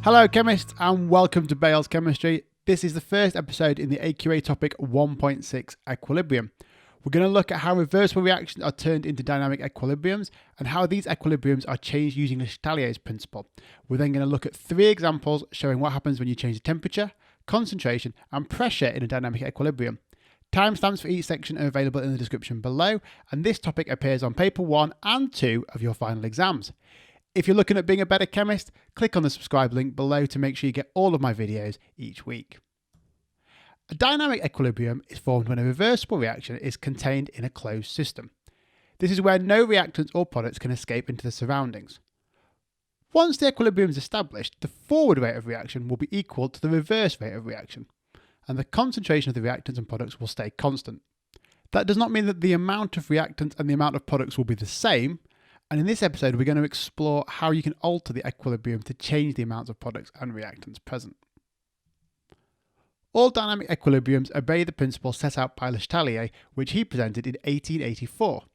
Hello chemists and welcome to Bale's Chemistry. This is the first episode in the AQA topic 1.6 equilibrium. We're going to look at how reversible reactions are turned into dynamic equilibriums and how these equilibriums are changed using the Chatelier's principle. We're then going to look at 3 examples showing what happens when you change the temperature, concentration and pressure in a dynamic equilibrium. Timestamps for each section are available in the description below, and this topic appears on paper 1 and 2 of your final exams. If you're looking at being a better chemist, click on the subscribe link below to make sure you get all of my videos each week. A dynamic equilibrium is formed when a reversible reaction is contained in a closed system. This is where no reactants or products can escape into the surroundings. Once the equilibrium is established, the forward rate of reaction will be equal to the reverse rate of reaction, and the concentration of the reactants and products will stay constant. That does not mean that the amount of reactants and the amount of products will be the same, and in this episode we're going to explore how you can alter the equilibrium to change the amounts of products and reactants present. All dynamic equilibriums obey the principle set out by Chatelier, which he presented in 1884.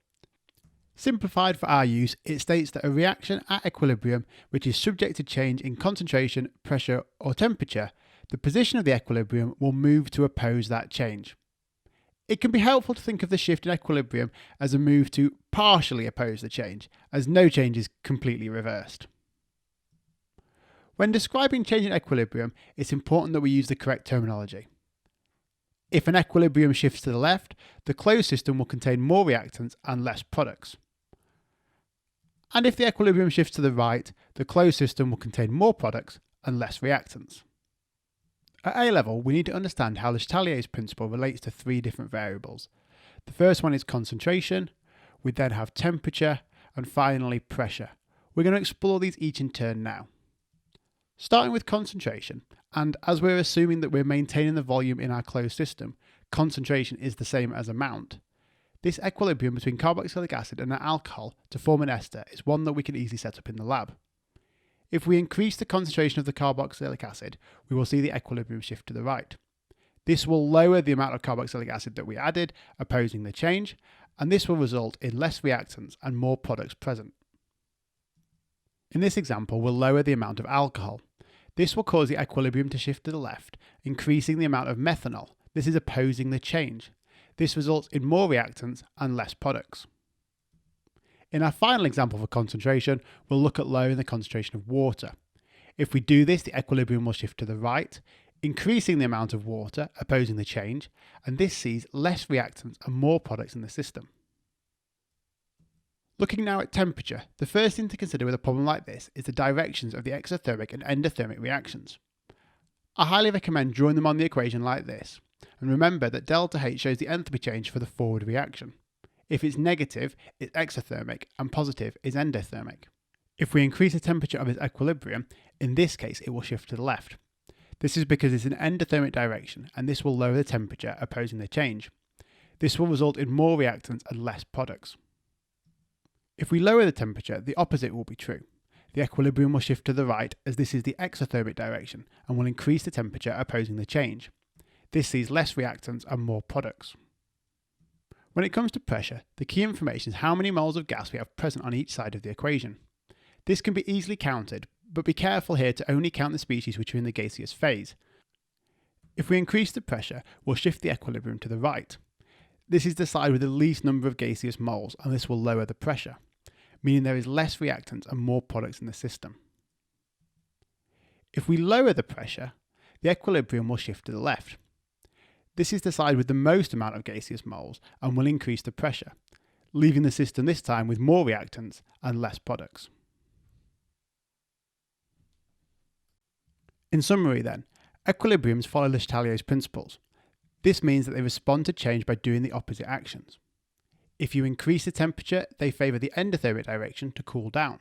Simplified for our use, it states that a reaction at equilibrium which is subject to change in concentration, pressure or temperature, the position of the equilibrium will move to oppose that change. It can be helpful to think of the shift in equilibrium as a move to partially oppose the change, as no change is completely reversed. When describing change in equilibrium, it's important that we use the correct terminology. If an equilibrium shifts to the left, the closed system will contain more reactants and less products. And if the equilibrium shifts to the right, the closed system will contain more products and less reactants. At A level, we need to understand how the Chatelier's principle relates to 3 different variables. The first one is concentration, we then have temperature, and finally pressure. We're going to explore these each in turn now. Starting with concentration, and as we're assuming that we're maintaining the volume in our closed system, concentration is the same as amount. This equilibrium between carboxylic acid and an alcohol to form an ester is one that we can easily set up in the lab. If we increase the concentration of the carboxylic acid, we will see the equilibrium shift to the right. This will lower the amount of carboxylic acid that we added, opposing the change, and this will result in less reactants and more products present. In this example, we'll lower the amount of alcohol. This will cause the equilibrium to shift to the left, increasing the amount of methanol. This is opposing the change. This results in more reactants and less products. In our final example for concentration, we'll look at lowering the concentration of water. If we do this, the equilibrium will shift to the right, increasing the amount of water, opposing the change, and this sees less reactants and more products in the system. Looking now at temperature, the first thing to consider with a problem like this is the directions of the exothermic and endothermic reactions. I highly recommend drawing them on the equation like this, and remember that delta H shows the enthalpy change for the forward reaction. If it's negative, it's exothermic, and positive is endothermic. If we increase the temperature of its equilibrium, in this case it will shift to the left. This is because it's an endothermic direction, and this will lower the temperature, opposing the change. This will result in more reactants and less products. If we lower the temperature, the opposite will be true. The equilibrium will shift to the right, as this is the exothermic direction, and will increase the temperature, opposing the change. This sees less reactants and more products. When it comes to pressure, the key information is how many moles of gas we have present on each side of the equation. This can be easily counted, but be careful here to only count the species which are in the gaseous phase. If we increase the pressure, we'll shift the equilibrium to the right. This is the side with the least number of gaseous moles, and this will lower the pressure, meaning there is less reactants and more products in the system. If we lower the pressure, the equilibrium will shift to the left. This is the side with the most amount of gaseous moles and will increase the pressure, leaving the system this time with more reactants and less products. In summary then, equilibriums follow Le Chatelier's principles. This means that they respond to change by doing the opposite actions. If you increase the temperature, they favour the endothermic direction to cool down.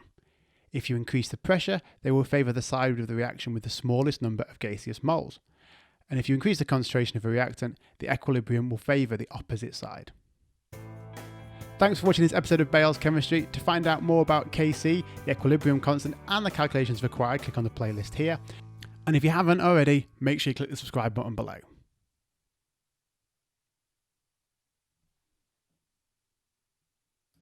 If you increase the pressure, they will favour the side of the reaction with the smallest number of gaseous moles. And if you increase the concentration of a reactant, the equilibrium will favour the opposite side. Thanks for watching this episode of Bale's Chemistry. To find out more about Kc, the equilibrium constant and the calculations required, click on the playlist here. And if you haven't already, make sure you click the subscribe button below.